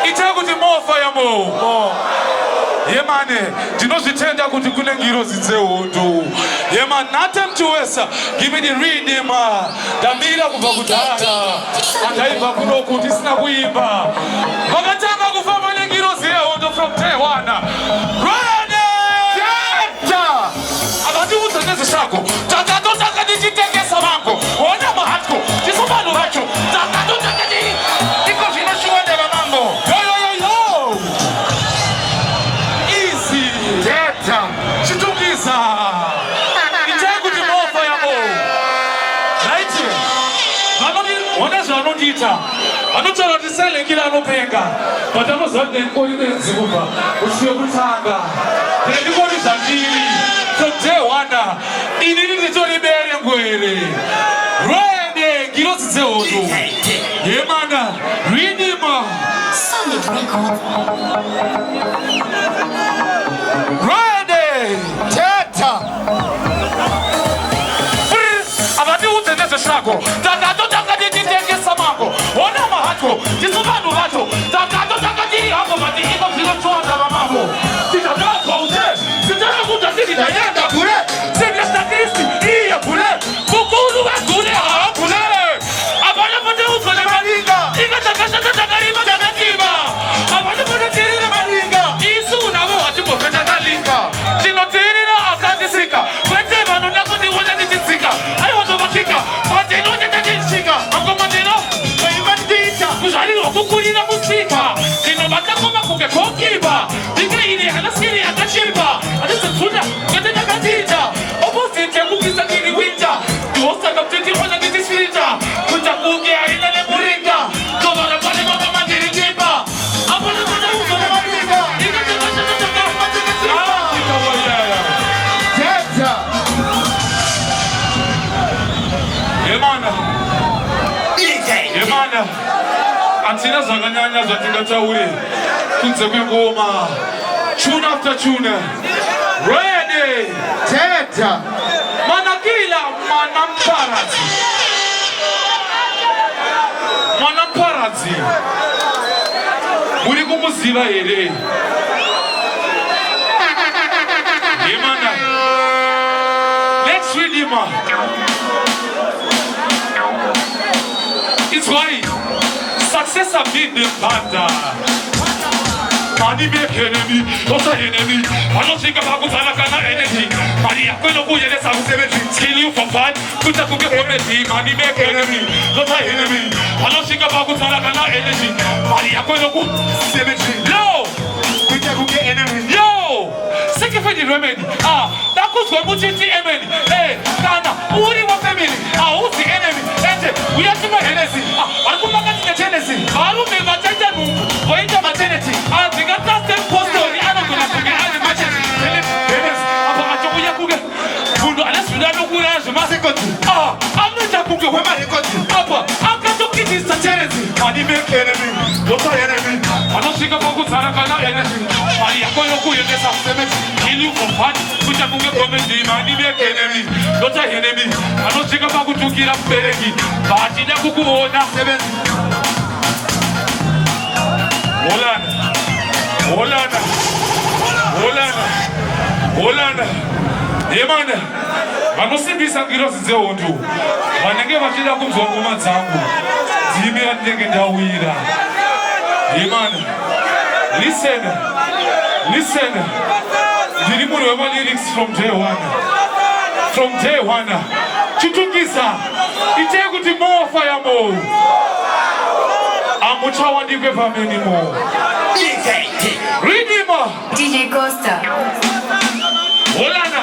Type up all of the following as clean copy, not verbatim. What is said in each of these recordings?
Itakuti more fire more. Yemane, dinozitenda kuti kune ngiro zitseundu. Yemane, nothing to us. Give me the redeemer. Damila kubva kudhara. Andaiva kuno kuti sina kuimba. Vakatanga kufamba nengiro zitseundu from day one. Rwanda! Jeta! Abati utsengeze shako. Tatato takadichitengesa vangu. Ona mahatko. Tisumano vacho. Tatato takadi. Iko zvinoshuwanda vamambo. Chitungiza itakuti mofa yamo right ona zvanondita anotaura kuti silengera anopenga but anozvati ngori nenzimba usiye kutanga ndikoti zvandiri from day one inini nditori bere ngwere rwende ngirotsi dzehondo yemana ridima Solid Record Teta Avati utendeze shako Takato takati titengesa mango Ona mahatko Tisubanu vato Takato takati Hako mati iko zilo chuanda mamambo Titadakwa ute Titana kuta tiki dayenda kure Sengesta kristi Iya kure Kukuru wa kure haa kure Abana pate utwele maringa Ika takasha takarima takatima Abana pate tirine maringa Isu unavo watipo kata kalinga Tinotirina akandisika Kwete vano nakuti wone nititsika Aiwato vakika Patino nitetsika Akomatino Kweivatita Kuzhaliro kukurina musika Tino vatakoma kuke kokiba Dike ini hanasiri atachimba Adisa tuna Kwete nakatita Opposite kukisa kiri winta Tuosta kaptiti wana kitisfita Kuta kuke aina neburinga Kovara pale mama mandiri jimba Apana kuna uko na maringa Ika tekasha tataka matikisika Yemana Antina zanganyanya zatingatauri Kunze kwengoma Tune after tune Ready Teta Manakila Manamparazi Manamparazi Muri kumuziva here Yemana Let's read him. It's why success have been the banda. Money make enemy, also enemy. I don't think about energy. Money, I'm going to go yes, I'm 70. Kill you for fun. Put a cookie comedy. Money make enemy, also enemy. I don't think about energy. Money, I'm going to go 70. No! Put a cookie enemy. Yo! Sacrifice the remedy. That goes for Muchiti enemy. Hey, Ghana, who do you want family? Who's the enemy? We have to make Hennessy. I'm going to get Hennessy. I don't make my maternity. Going to maternity. I think I'm not the post on the other one. I'm going to maternity. I'm going to go to unless you don't know who I am. I'm not a cookie. Where am I going to? I'm going to get this maternity. Money make enemy. What's our enemy? I don't think about who's our enemy. Money, I'm going to go to the kill you for fun. Put a cookie comedy. Money make enemy. What's our enemy? I don't think about who to get up Beregi. Batina kukuona 7. Holanda. Yemana. Vanosimbisa ngirozi dzehondo. Vanenge vachida kunzwa ngoma dzangu. Dzimi vandenge ndawira. Yemana. Listen. Ndiri munhu wema lyrics from day one. Chitungiza. Ite kuti more fire more. Amuchawandikwe pameni more. Redeemer. DJ Costa. Holanda.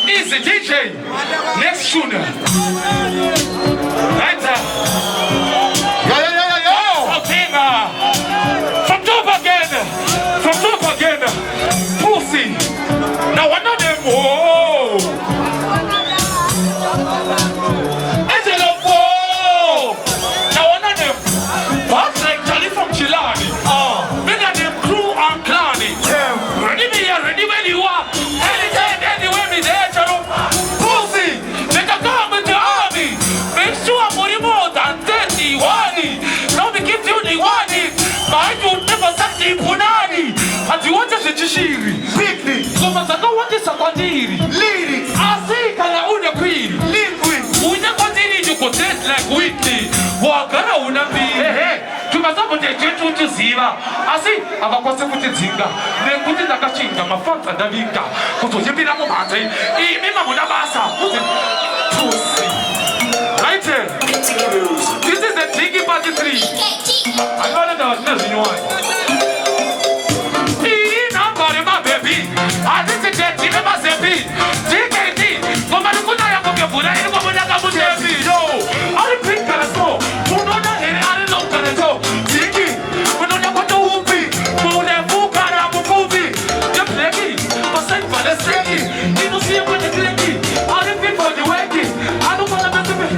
Easy DJ. Next tune. Right there. From top again. Pussy. Now one of them. Whoa. Ready when you are. Anytime, anywhere, me there, Pussy. Make a come with the army. Make sure I'm more than ziva asi abakose kuti dzinga nekuti ndakashinga mafadza ndaviga kuzochimbira mumhanza imi mamuna basa kuti pusi. Right here. This is the Jiggy Party 3. I know that I was messing you on. My baby, I did the jet, even my baby. TKT, come on, good night, I'm going to go to the yo. I think that's all. Who know that? I don't know that. Tiki, we don't know what to be. Who the book are a movie? You're playing, but say for the sake. You don't see what the clinky. I don't think for the waking. I don't want to mess with me.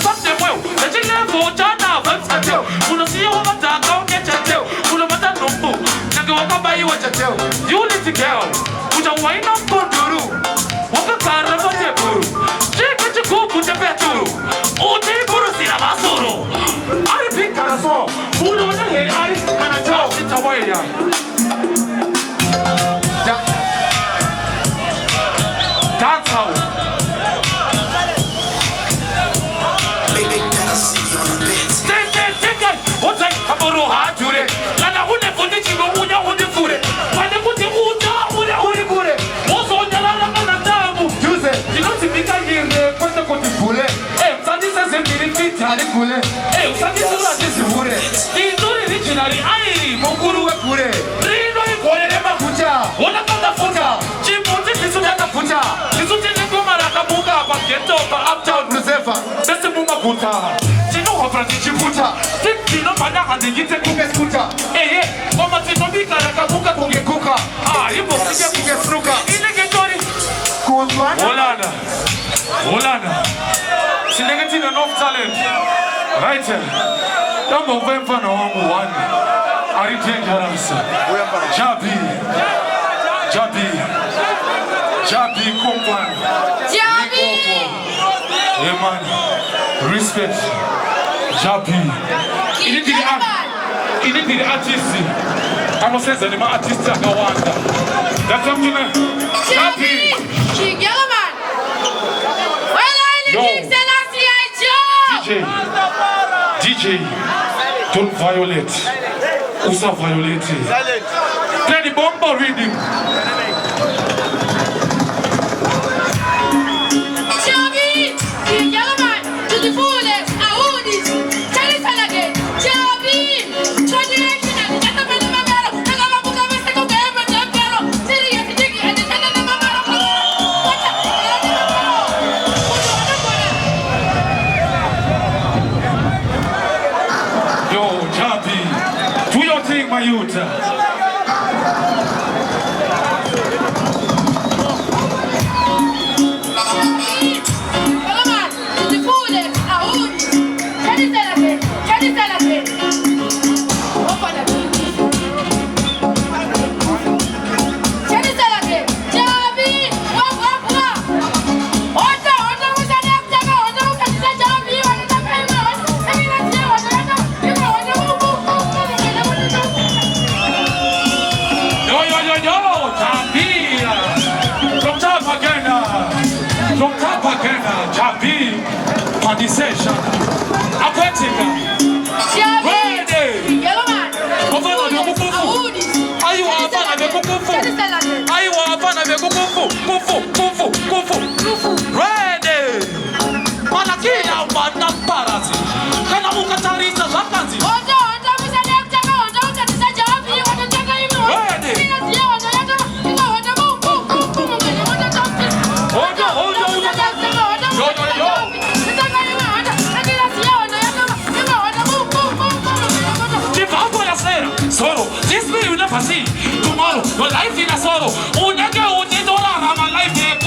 Fuck them well. The children for China, but I tell. Who don't see what I don't get to tell. Who don't want to know. You need to go. Put a wine on Bunduru. What a car of a Buru. Take what you go put a better. Oh, take Burusina Masoro. I think I saw. Who knows the head? I and I tell it away. Dance out. Take it. What's that? Aboro hard to it. And I wouldn't put it in the eu sa di sulla di sicure di duri originali ai mokuru e pure rino e cuore le makucha ona kanda futa chimbuti di sulla da futa di sulla di come la kabuka kwa ghetto pa uptown reserve beste buma buta chino ho prati chibuta ti no bana handi gite kuke skuta oma ti no bika la kabuka kuke kuka ipo sija kuke fruka ile getori Holanda Sinengatina enough talent. Right here. Don't move in for no one. Are you dangerous? Jabi, Kumpan. Jabi. Yeah, man. Respect. Jabi. Il est des artistes. I'm not saying that artiste are no wonder. That's something. Jabi. DJ, don't violate. Usa violate. Play the bomba reading. Jabi, King Yellowman, to the fullest, Audis, tell it again. Jabi, traditional, get the man of my battle, the Gamabuka, Mr. Gama, the Bello, Syria, the Jiggy, and the Tenant of my battle. Do your thing, my youth. From top again, Jabi, on the session. Aquatic. Ready. Yellowman. Are you a fan of the Kufu? Are you a fan of the Kufu? Ready. Malakina, but not Parasi. Can I look at Tarisa Zapanzi? Solo, this way you never see tomorrow. Your life in a sorrow. Oh, nigga, oh, $10, my life here.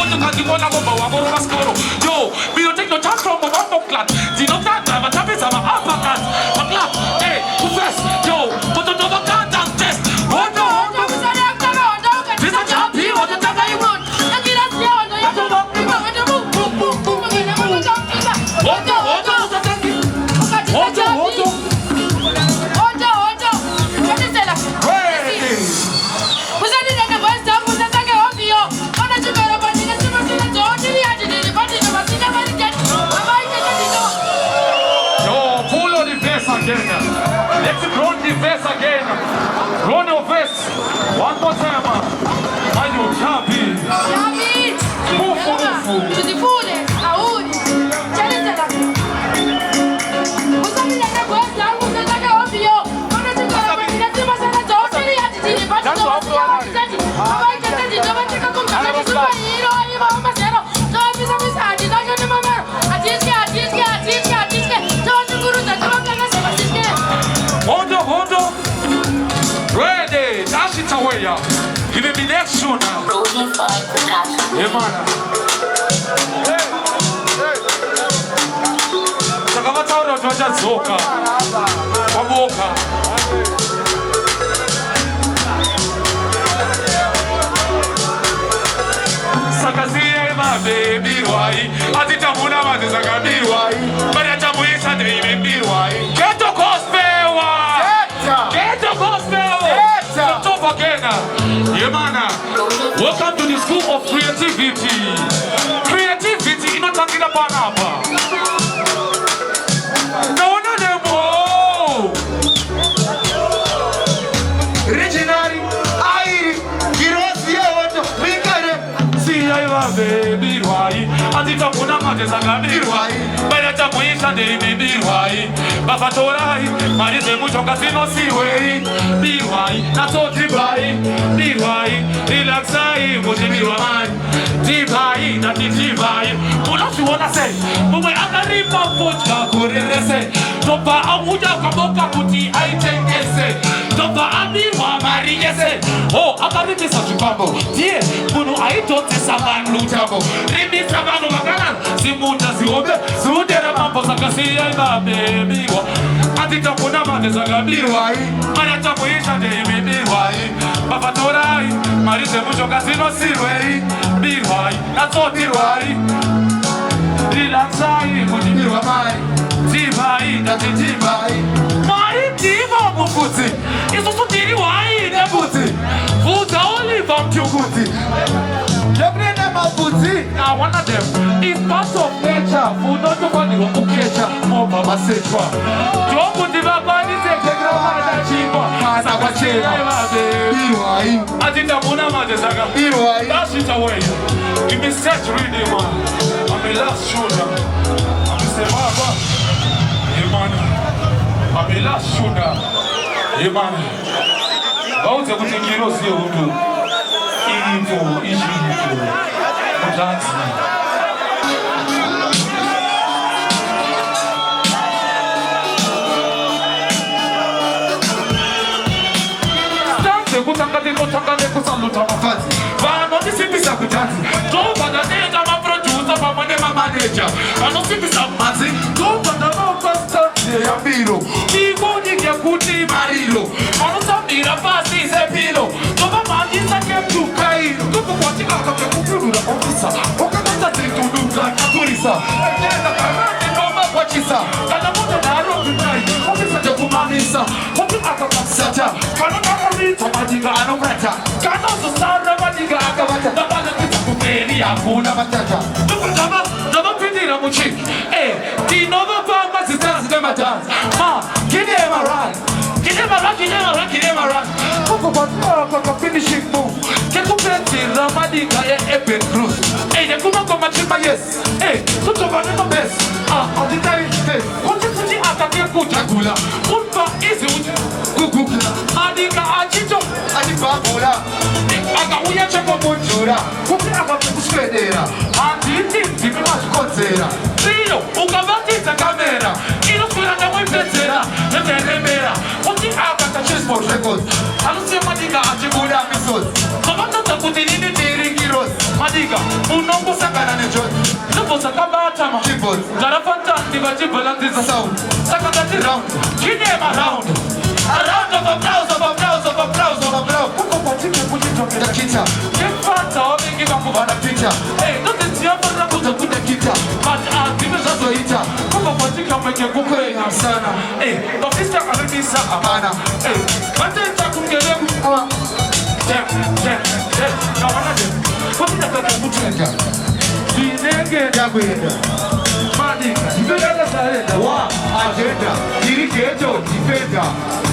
Hold on. Ready. Dash it away, y'all. Give me next show now. Yeah, man. Sakavataura twachazoka. Waboka. Sakaziye ma baby wai. Atitamuna mate sakabi wai. Bari atamuisa dream wai. Ghetto gospel wai. Ghetto gospel. Stop again. Yeah, man. Welcome to the School of Creativity. Creativity, you're not talking about now. No, no, no more. Originally, I see I baby why? I did not put a man as a why? By the time we stand there, baby why? Bafatorai, Marie Mutoka, no see way. Be why? Not all divine. Be why? Relax, I was in your mind. Divine, not the divine. What else you wanna say? But when I'm not in my foot, I couldn't say. Topa Amuja Kaboka Puti, I take essay. Topa Ami, Marie, yes. Oh, I'm not in this such a bubble. Dear, Bunu, I don't say Saman Lutabo. Rimi Savano Magana, Simunda Ziobe, Sudera Mamposa Cassia, baby. Atitapuna Matezagabi, why? Manatapuisha, baby, why? Papatorai, Marise Mucho Casino, Silway, be why? That's all the why. Relaxai, would you be why? Divai, that's a divai. My diva Mufuti is also the why, the booty. Food only from Tuguti. Now one of them is part of nature. Food not to find the occasion of Baba Setra. Don't put the body take the ground cheaper. I did the Mona Mazaga. That's it away. You be set reading one. I'm a last shoulder. I'm a Baba. I'm a last shoulder. How to put in kilos here? Finishing move. Get to bed till Ramadika epic cruise. Hey, you come on, yes. Hey, so to run the best. On the time, what you see after the Kutagula? Put is it? Kukula. Adika Achito. Adibabula. Agawia Chapabunjura. Kukaka Puspedera. Anti, much consider. Trio, Ukavati, the camera. Illustrate the way better. The Remera. What the Akata for records. I don't see Madiga Achibuda episode. Commander put in the daring heroes. Madiga, Unombo Sakana John. The Posakabata, Chipos, Zarafanta, the Vajibalan is a sound. Sakati round. Give them around. A round of applause, of applause, of applause, of applause. Put it up in the kitchen. Get fat, give up over the picture. Hey, not the Tiapa put the guitar. But I'll give us a eater. Come on, what you can make a book in our son. Hey, the sister Alisa Amana. Hey, but then Takum. What is the Mutuka? The naked Yagueda. Madi, you better say, wow, agenda, Dirigator, defender.